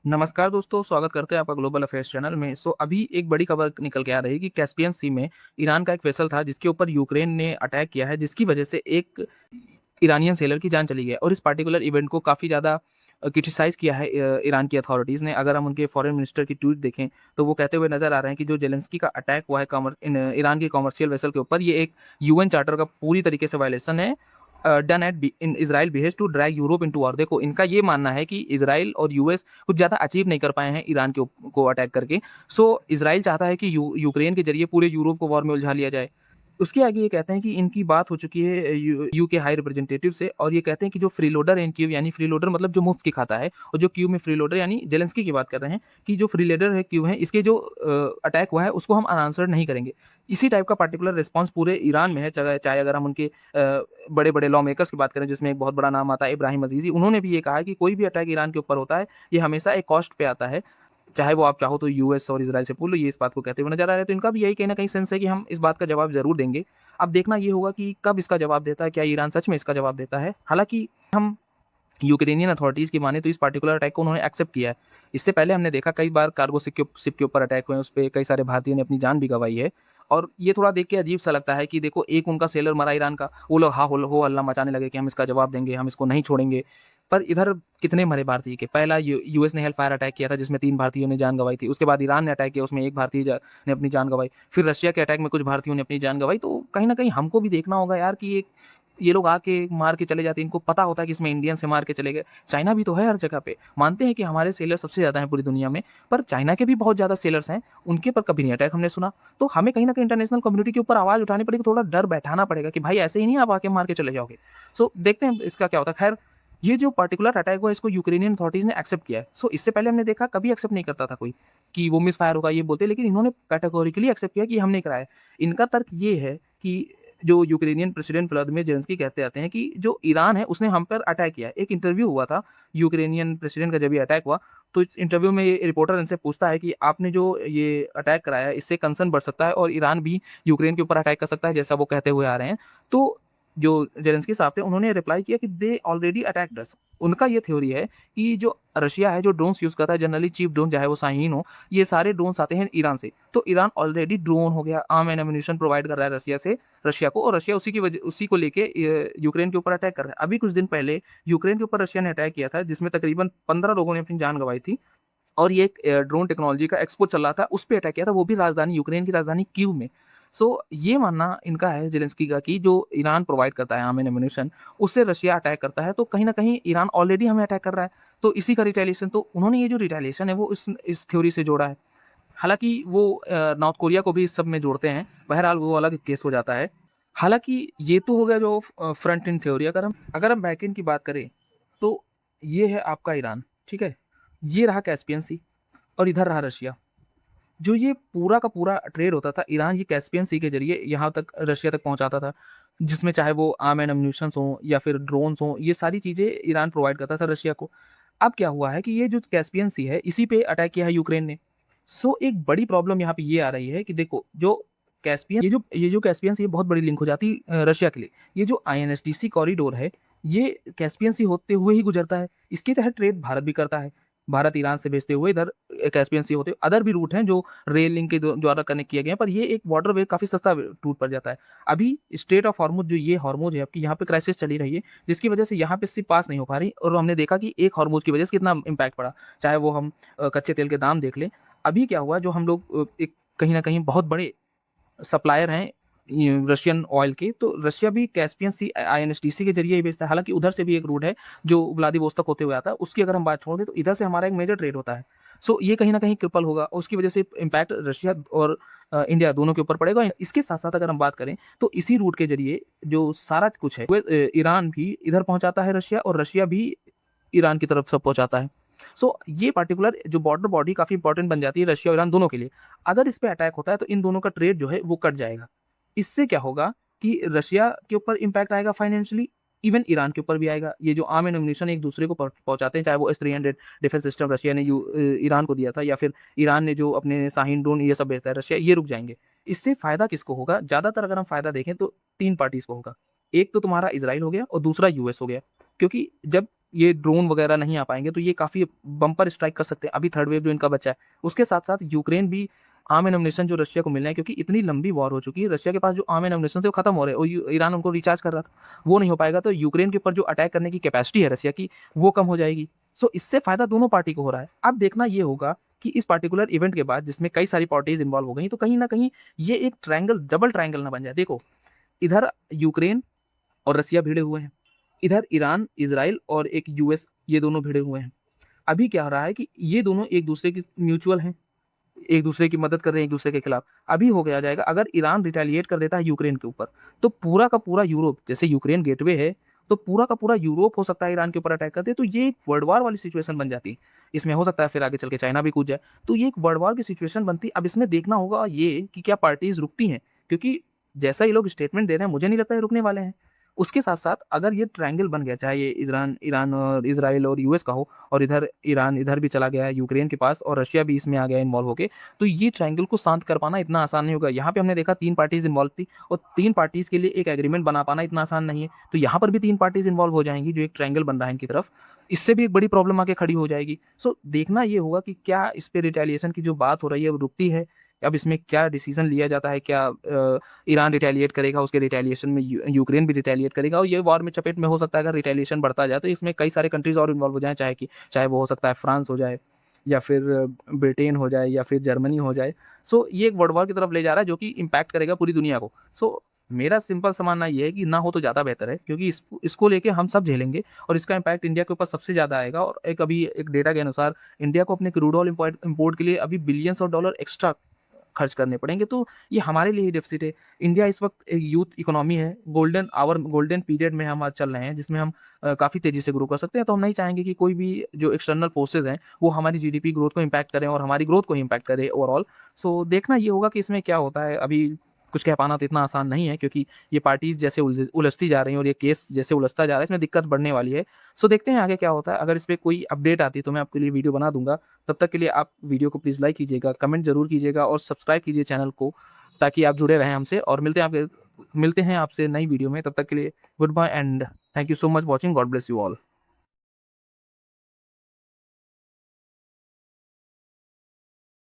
नमस्कार दोस्तों, स्वागत करते हैं आपका ग्लोबल अफेयर्स चैनल में। अभी एक बड़ी खबर निकल के आ रही है कि कैस्पियन सी में ईरान का एक वेसल था जिसके ऊपर यूक्रेन ने अटैक किया है, जिसकी वजह से एक ईरानियन सेलर की जान चली गई है और इस पार्टिकुलर इवेंट को काफ़ी ज़्यादा क्रिटिसाइज़ किया है ईरान की अथॉरिटीज़ ने। अगर हम उनके फॉरेन मिनिस्टर की ट्वीट देखें, तो वो कहते हुए नज़र आ रहे हैं कि जो ज़ेलेंस्की का अटैक हुआ है ईरान की कमर्शियल वेसल के ऊपर, ये एक यूएन चार्टर का पूरी तरीके से वायलेशन है। Done at in Israel behaves to drag Europe into war. देखो, इनका ये मानना है कि इज़राइल और यूएस कुछ ज़्यादा अचीव नहीं कर पाए हैं ईरान को अटैक करके। इज़राइल चाहता है कि यूक्रेन के ज़रिए पूरे यूरोप को वॉर में उलझा लिया जाए। उसके आगे ये कहते हैं कि इनकी बात हो चुकी है यू के हाई रिप्रेजेंटेटिव से, और ये कहते हैं कि जो फ्रीलोडर है इन कीव, यानी फ्रीलोडर मतलब जो मुफ्त की खाता है, और जो कीव में फ्रीलोडर यानी ज़ेलेंस्की की बात कर रहे हैं कि जो फ्रीलोडर है कीव है, इसके जो अटैक हुआ है उसको हम अनआंसर्ड नहीं करेंगे। इसी टाइप का पार्टिकुलर रिस्पॉन्स पूरे ईरान में है। चाहे अगर हम उनके बड़े-बड़े लॉ मेकर्स की बात करें, जिसमें एक बहुत बड़ा नाम आता है इब्राहिम अज़ीज़ी, उन्होंने भी ये कहा है कि कोई भी अटैक ईरान के ऊपर होता है, ये हमेशा एक कॉस्ट पे आता है। चाहे वो आप चाहो तो यूएस और इज़राइल से पूछ लो, ये इस बात को कहते हुए नज़र आ रहे हैं। तो इनका भी यही कहीं न कहीं सेंस है कि हम इस बात का जवाब ज़रूर देंगे। अब देखना ये होगा कि कब इसका जवाब देता है, क्या ईरान सच में इसका जवाब देता है? हालाँकि हम यूक्रेनियन अथॉरिटीज़ की माने तो इस पार्टिकुलर अटैक को उन्होंने एक्सेप्ट किया है। इससे पहले हमने देखा कई बार कार्गो शिप के ऊपर अटैक हुए हैं, उसपे कई सारे भारतीयों ने अपनी जान भी गँवाई है। और ये थोड़ा देख के अजीब-सा लगता है कि देखो, एक उनका सेलर मरा ईरान का, वो लोग हो हल्ला मचाने लगे कि हम इसका जवाब देंगे, हम इसको नहीं छोड़ेंगे। पर इधर कितने मरे भारतीय के? पहला यूएस ने हेल फायर अटैक किया था जिसमें 3 भारतीयों ने जान गँवाई थी। उसके बाद ईरान ने अटैक किया, उसमें 1 भारतीय ने अपनी जान गँवाई। फिर रशिया के अटैक में कुछ भारतीयों ने अपनी जान गँवाई। तो कहीं न कहीं हमको भी देखना होगा यार कि ये लोग आके मार के चले जाते हैं, इनको पता होता है कि इसमें इंडियन से मार के चले गए। चाइना भी तो है हर जगह पे। मानते हैं कि हमारे सेलर सबसे ज़्यादा हैं पूरी दुनिया में, पर चाइना के भी बहुत ज़्यादा सेलर्स हैं, उनके पर कभी नहीं अटैक हमने सुना। तो हमें कहीं न कहीं इंटरनेशनल कम्युनिटी के ऊपर आवाज़ उठानी पड़ेगी, थोड़ा डर बैठाना पड़ेगा कि भाई ऐसे ही नहीं आप आके मार के चले जाओगे। देखते हैं इसका क्या होता है। ख़ैर, ये जो पार्टिकुलर अटैक हुआ इसको यूक्रेनियन अथॉरिटीज़ ने एक्सेप्ट किया है। इससे पहले हमने देखा कभी एक्सेप्ट नहीं करता था कोई, कि वो मिसफायर होगा ये बोलते, लेकिन इन्होंने कैटेगोरिकली एक्सेप्ट किया कि हमने कराया है। इनका तर्क ये है कि जो यूक्रेनियन प्रेसिडेंट व्लादिमीर ज़ेलेंस्की कहते आते हैं कि जो ईरान है उसने हम पर अटैक किया है। एक इंटरव्यू हुआ था यूक्रेनियन प्रेसिडेंट का जब ये अटैक हुआ, तो इस इंटरव्यू में ये रिपोर्टर इनसे पूछता है कि आपने जो ये अटैक कराया है इससे कंसर्न बढ़ सकता है और ईरान भी यूक्रेन के ऊपर अटैक कर सकता है, जैसा वो कहते हुए आ रहे हैं। तो जो ज़ेलेंस्की साहब थे उन्होंने रिप्लाई किया कि दे ऑलरेडी अटैक्ड अस। उनका ये थ्योरी है कि जो रशिया है जो ड्रोन्स यूज़ करता है, जनरली चीप ड्रोन चाहे वो शाहीन हो, ये सारे ड्रोन्स आते हैं ईरान से। तो ईरान ऑलरेडी ड्रोन हो गया, आर्म एंड एम्यूनिशन प्रोवाइड कर रहा है रशिया को, और रशिया उसी को लेके यूक्रेन के ऊपर अटैक कर रहा है। अभी कुछ दिन पहले यूक्रेन के ऊपर रशिया ने अटैक किया था जिसमें तकरीबन 15 लोगों ने अपनी जान गँवाई थी, और ये एक ड्रोन टेक्नोलॉजी का एक्सपो चल रहा था, उस पे अटैक किया था, वो भी यूक्रेन की राजधानी कीव में। ये मानना इनका है ज़ेलेंस्की का कि जो ईरान प्रोवाइड करता है आर्म एंड एम्यूनिशन, उससे रशिया अटैक करता है, तो कहीं न कहीं ईरान ऑलरेडी हमें अटैक कर रहा है, तो इसी का रिटेलिएशन, तो उन्होंने ये जो रिटेलिएशन है वो इस थ्योरी से जोड़ा है। हालाँकि वो नॉर्थ कोरिया को भी इस सब में जोड़ते हैं, बहरहाल वो अलग केस हो जाता है। हालाँकि ये तो हो गया जो फ्रंट एंड थ्योरी। अगर हम बैक एंड की बात करें, तो ये है आपका ईरान, ठीक है? ये रहा कैस्पियन सी, और इधर रहा रशिया। जो ये पूरा का पूरा ट्रेड होता था, ईरान ये कैस्पियन सी के ज़रिए यहाँ तक रशिया तक पहुँचाता था, जिसमें चाहे वो आर्म एंड एम्यूनिशंस हों या फिर ड्रोन्स हों, ये सारी चीज़ें ईरान प्रोवाइड करता था रशिया को। अब क्या हुआ है कि ये जो कैस्पियन सी है, इसी पे अटैक किया है यूक्रेन ने। एक बड़ी प्रॉब्लम यहाँ पे ये आ रही है कि देखो, जो कैस्पियन सी है, बहुत बड़ी लिंक हो जाती रशिया के लिए। ये जो आईएनएसडीसी कॉरिडोर है, ये कैस्पियन सी होते हुए ही गुजरता है। इसके तहत ट्रेड भारत भी करता है। भारत ईरान से भेजते हुए इधर कैस्पियन सी होते हुए अदर भी रूट हैं जो रेल लिंक के द्वारा कनेक्ट किए गए हैं, पर ये एक वाटरवे काफ़ी सस्ता रूट पड़ जाता है। अभी स्ट्रेट ऑफ हॉर्मुज़, जो ये हॉर्मुज़ है आपकी, यहाँ पे क्राइसिस चली रही है, जिसकी वजह से यहाँ पे शिप पास नहीं हो पा रही, और हमने देखा कि एक हॉर्मुज़ की वजह से कितना इम्पैक्ट पड़ा। चाहे वो हम कच्चे तेल के दाम देख लें। अभी क्या हुआ, जो हम लोग एक कहीं न कहीं बहुत बड़े सप्लायर हैं ये रशियन ऑयल के, तो रशिया भी कैस्पियन सी आईएनएसडीसी के ज़रिए ही भेजता है। हालाँकि उधर से भी एक रूट है जो व्लादिवोस्तोक होते हुए आता है, उसकी अगर हम बात छोड़ दें तो इधर से हमारा एक मेजर ट्रेड होता है। ये कहीं न कहीं क्रिपल होगा, और उसकी वजह से इम्पैक्ट रशिया और इंडिया दोनों के ऊपर पड़ेगा। इसके साथ-साथ अगर हम बात करें, तो इसी रूट के ज़रिए जो सारा कुछ है, ईरान भी इधर पहुँचाता है रशिया, और रशिया भी ईरान की तरफ सब पहुँचाता है। ये पार्टिकुलर जो बॉर्डर बॉडी काफ़ी इंपॉर्टेंट बन जाती है रशिया और ईरान दोनों के लिए। अगर इस पे अटैक होता है तो इन दोनों का ट्रेड जो है वो कट जाएगा। इससे क्या होगा कि रशिया के ऊपर इम्पैक्ट आएगा फाइनेंशियली, इवन ईरान के ऊपर भी आएगा। ये जो आर्म एंड एम्यूनिशन एक दूसरे को पहुँचाते हैं, चाहे वो S-300 डिफेंस सिस्टम रशिया ने ईरान को दिया था, या फिर ईरान ने जो अपने शाहीन ड्रोन ये सब भेजता है रशिया, ये रुक जाएँगे। इससे फ़ायदा किसको होगा? ज़्यादातर अगर हम फ़ायदा देखें तो 3 पार्टीज़ को होगा। एक तो तुम्हारा इज़राइल हो गया, और दूसरा यूएस हो गया। क्योंकि जब ये ड्रोन वगैरह नहीं आ पाएंगे, तो ये काफ़ी बम्पर स्ट्राइक कर सकते हैं अभी थर्ड वेव जो इनका बचा है। उसके साथ साथ यूक्रेन भी आर्म एमुनेशन जो रशिया को मिलना है, क्योंकि इतनी लंबी वॉर हो चुकी है, रशिया के पास जो आर्म एमुनेशन थे वो खत्म हो रहे हैं और ईरान उनको रिचार्ज कर रहा था, वो नहीं हो पाएगा, तो यूक्रेन के ऊपर जो अटैक करने की कैपेसिटी है रशिया की वो कम हो जाएगी। सो इससे फायदा दोनों पार्टी को हो रहा है। अब देखना ये होगा कि इस पार्टिकुलर इवेंट के बाद जिसमें कई सारी पार्टीज इंवॉल्व हो गई, तो कहीं ना कहीं ये एक ट्रायंगल, डबल ट्रायंगल ना बन जाए। देखो, इधर यूक्रेन और रसिया भिड़े हुए हैं, इधर ईरान, इजराइल और एक यूएस, ये दोनों भिड़े हुए हैं। अभी क्या हो रहा है कि ये दोनों एक दूसरे की म्यूचुअल हैं, एक दूसरे की मदद कर रहे हैं एक दूसरे के खिलाफ। अभी हो गया जाएगा अगर ईरान रिटेलिएट कर देता है यूक्रेन के ऊपर, तो पूरा का पूरा यूरोप, जैसे यूक्रेन गेटवे है, तो पूरा का पूरा यूरोप हो सकता है ईरान के ऊपर अटैक करते, तो ये एक वर्ल्ड वार वाली सिचुएशन बन जाती है। इसमें हो सकता है फिर आगे चल के चाइना भी कूद जाए, तो ये एक वर्ल्ड वार की सिचुएशन बनती। अब इसमें देखना होगा ये कि क्या पार्टीज रुकती हैं, क्योंकि जैसा ये लोग स्टेटमेंट दे रहे हैं मुझे नहीं लगता है रुकने वाले हैं। उसके साथ साथ अगर ये ट्रायंगल बन गया, चाहे ये ईरान ईरान और इसराइल और यूएस का हो, और इधर ईरान इधर भी चला गया है यूक्रेन के पास, और रशिया भी इसमें आ गया इन्वॉल्व होके, तो ये ट्रायंगल को शांत कर पाना इतना आसान नहीं होगा। यहाँ पे हमने देखा 3 पार्टीज इन्वॉल्व थी, और 3 पार्टीज के लिए एक एग्रीमेंट बना पाना इतना आसान नहीं है, तो यहाँ पर भी 3 पार्टीज इन्वॉल्व हो जाएंगी जो एक ट्रायंगल बन रहा है इनकी तरफ, इससे भी एक बड़ी प्रॉब्लम आके खड़ी हो जाएगी। सो देखना ये होगा कि क्या इस पे रिटेलिएशन की जो बात हो रही है वो रुकती है, अब इसमें क्या डिसीजन लिया जाता है, क्या ईरान रिटेलिएट करेगा, उसके रिटेलिएशन में यूक्रेन भी रिटेलिएट करेगा, और ये वॉर में चपेट में हो सकता है अगर रिटेलिएशन बढ़ता जाए तो इसमें कई सारे कंट्रीज और इन्वॉल्व हो जाए, चाहे वो हो सकता है फ्रांस हो जाए, या फिर ब्रिटेन हो जाए, या फिर जर्मनी हो जाए। सो ये एक वर्ल्ड वॉर की तरफ ले जा रहा है जो कि इम्पैक्ट करेगा पूरी दुनिया को। सो मेरा सिंपल सा मानना ये है कि ना हो तो ज़्यादा बेहतर है, क्योंकि इसको लेके हम सब झेलेंगे और इसका इम्पैक्ट इंडिया के ऊपर सबसे ज़्यादा आएगा। और एक डेटा के अनुसार इंडिया को अपने क्रूड ऑयल इंपोर्ट के लिए अभी बिलियंस ऑफ डॉलर एक्स्ट्रा खर्च करने पड़ेंगे, तो ये हमारे लिए ही डेफिसिट है। इंडिया इस वक्त एक यूथ इकोनॉमी है, गोल्डन पीरियड में हम आज चल रहे हैं, जिसमें हम काफ़ी तेज़ी से ग्रो कर सकते हैं, तो हम नहीं चाहेंगे कि कोई भी जो एक्सटर्नल फोर्सेज हैं वो हमारी जीडीपी ग्रोथ को इम्पैक्ट करें और हमारी ग्रोथ को ही इम्पैक्ट करें ओवरऑल। सो देखना ये होगा कि इसमें क्या होता है। अभी कुछ कह पाना तो इतना आसान नहीं है, क्योंकि ये पार्टीज जैसे उलझती जा रही हैं और ये केस जैसे उलझता जा रहा है, इसमें दिक्कत बढ़ने वाली है। सो देखते हैं आगे क्या होता है। अगर इस पर कोई अपडेट आती है तो मैं आपके लिए वीडियो बना दूंगा। तब तक के लिए आप वीडियो को प्लीज़ लाइक कीजिएगा, कमेंट जरूर कीजिएगा और सब्सक्राइब कीजिए चैनल को, ताकि आप जुड़े रहें हमसे। और मिलते हैं आपसे नई वीडियो में। तब तक के लिए good bye and thank you so much watching. God bless you all.